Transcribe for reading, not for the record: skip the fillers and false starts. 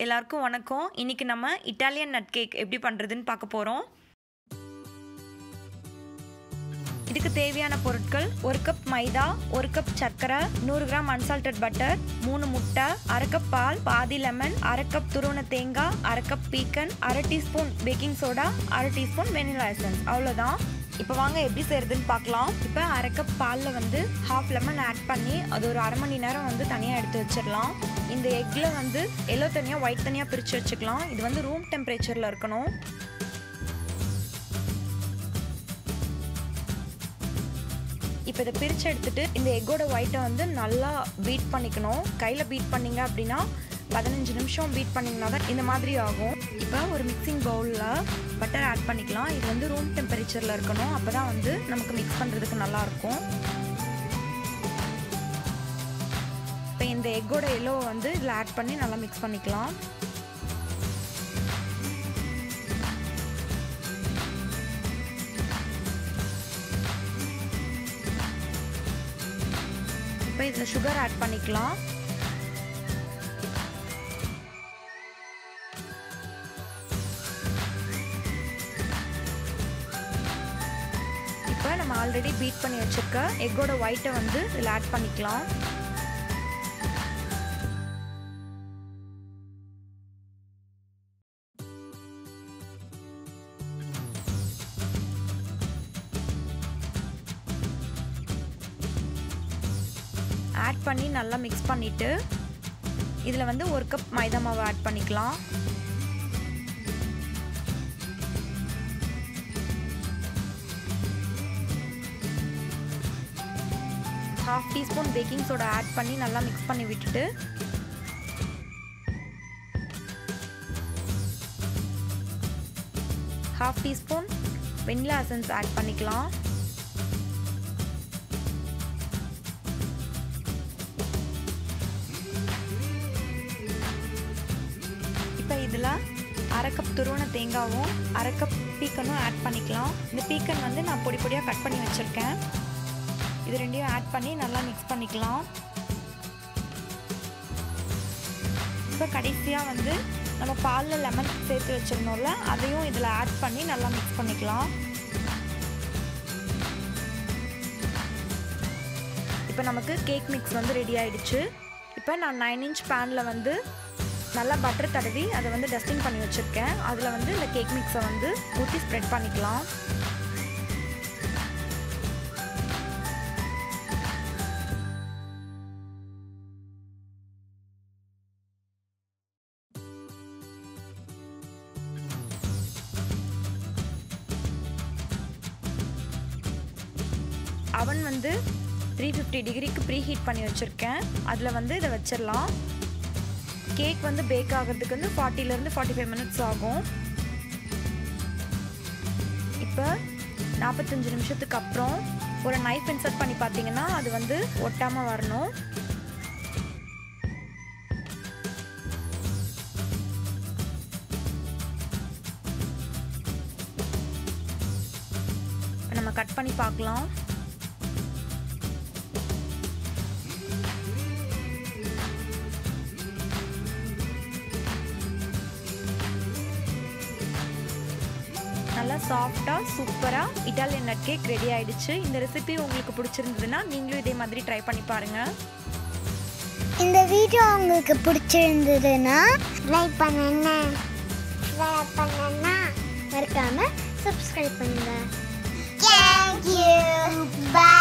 எல்லாருக்கும் வணக்கம். இன்னைக்கு நம்ம இட்டாலியன் நட் கேக் எப்படி பண்றதுன்னு பார்க்க போறோம். இதுக்கு தேவையான பொருட்கள் 1 கப் மைதா, 1 கப் சர்க்கரை, 100 கிராம் அன்சால்டட் பட்டர், 3 முட்டை, 1/2 கப் பால், பாதி லெமன், 1/2 கப் துருவன தேங்காய், 1/2 cup pecan, 1/2 teaspoon baking soda, 1/2 teaspoon vanilla essence. அவ்வளோதான். இப்போ வாங்க எப்படி செய்யறதுன்னு பார்க்கலாம். இப்போ 1/2 கப் பாலில் வந்து ½ லெமன் ஆட் பண்ணி அது ஒரு அரை மணி நேரம் வந்து தனியாக எடுத்து வச்சிடலாம். இந்த எக்கில் வந்து எல்லோ தனியாக ஒயிட் தனியாக பிரித்து வச்சுக்கலாம். இது வந்து ரூம் டெம்பரேச்சரில் இருக்கணும். இப்போ இதை பிரித்து எடுத்துட்டு இந்த எக்கோட ஒயிட்டை வந்து நல்லா பீட் பண்ணிக்கணும். கையில் பீட் பண்ணிங்க அப்படின்னா 15 நிமிஷம் பீட் பண்ணிங்கன்னா தான் இந்த மாதிரி ஆகும். இப்போ ஒரு மிக்சிங் பவுலில் பட்டர் ஆட் பண்ணிக்கலாம். இது வந்து ரூம் டெம்பரேச்சரில் இருக்கணும். அப்போ தான் வந்து நமக்கு மிக்ஸ் பண்ணுறதுக்கு நல்லாயிருக்கும். இப்போ இந்த எக்கோட எல்லோவை வந்து இதில் ஆட் பண்ணி நல்லா மிக்ஸ் பண்ணிக்கலாம். இப்போ இதில் சுகர் ஆட் பண்ணிக்கலாம். இப்போ நம்ம ஆல்ரெடி பீட் பண்ணி வச்சிருக்க எக்கோட ஒயிட்டை வந்து இதில் ஆட் பண்ணிக்கலாம். ஆட் பண்ணி நல்லா மிக்ஸ் பண்ணிட்டு இதில் வந்து 1 கப் மைதா மாவு ஆட் பண்ணிக்கலாம். ½ டீஸ்பூன் பேக்கிங் சோடா ஆட் பண்ணி நல்லா மிக்ஸ் பண்ணி விட்டுட்டு ½ டீஸ்பூன் வெனிலா எசன்ஸ் ஆட் பண்ணிக்கலாம். இப்போ இதில் 1/2 கப் துருவன தேங்காயும் 1/2 கப் பீக்கனும் ஆட் பண்ணிக்கலாம். இந்த பீக்கன் வந்து நான் பொடி பொடியாக கட் பண்ணி வச்சுருக்கேன். இது ரெண்டையும் ஆட் பண்ணி நல்லா மிக்ஸ் பண்ணிக்கலாம். இப்போ கடைசியாக வந்து நம்ம பாலில் லெமன் சேர்த்து வச்சிருந்தோம்ல, அதையும் இதில் ஆட் பண்ணி நல்லா மிக்ஸ் பண்ணிக்கலாம். இப்போ நமக்கு கேக் மிக்ஸ் வந்து ரெடி ஆயிடுச்சு. இப்போ நான் 9 இன்ச் பேனில் வந்து நல்லா பட்டர் தடவி அதை வந்து டஸ்டிங் பண்ணி வச்சுருக்கேன். அதில் வந்து இந்த கேக் மிக்ஸை வந்து ஊற்றி ஸ்ப்ரெட் பண்ணிக்கலாம். அவன் வந்து 350 டிகிரிக்கு ப்ரீ ஹீட் பண்ணி வச்சுருக்கேன். அதில் வந்து இதை வச்சிடலாம். கேக் வந்து பேக் ஆகிறதுக்கு வந்து 40 to 45 மினிட்ஸ் ஆகும். இப்போ 45 நிமிஷத்துக்கு அப்புறம் ஒரு நைஃப் இன்சர்ட் பண்ணி பார்த்தீங்கன்னா அது வந்து ஒட்டாமல் வரணும். நம்ம கட் பண்ணி பார்க்கலாம். நல்லா சாஃப்டாக சூப்பராக இட்டாலியன் நட் கேக் ரெடி ஆயிடுச்சு. இந்த ரெசிபி உங்களுக்கு பிடிச்சிருந்ததுன்னா நீங்களும் இதே மாதிரி ட்ரை பண்ணி பாருங்கள். இந்த வீடியோ உங்களுக்கு பிடிச்சிருந்ததுன்னா லைக் பண்ணுங்க, ஷேர் பண்ணுங்க, மறக்காம சப்ஸ்கிரைப் பண்ணுங்க. Thank you. Bye.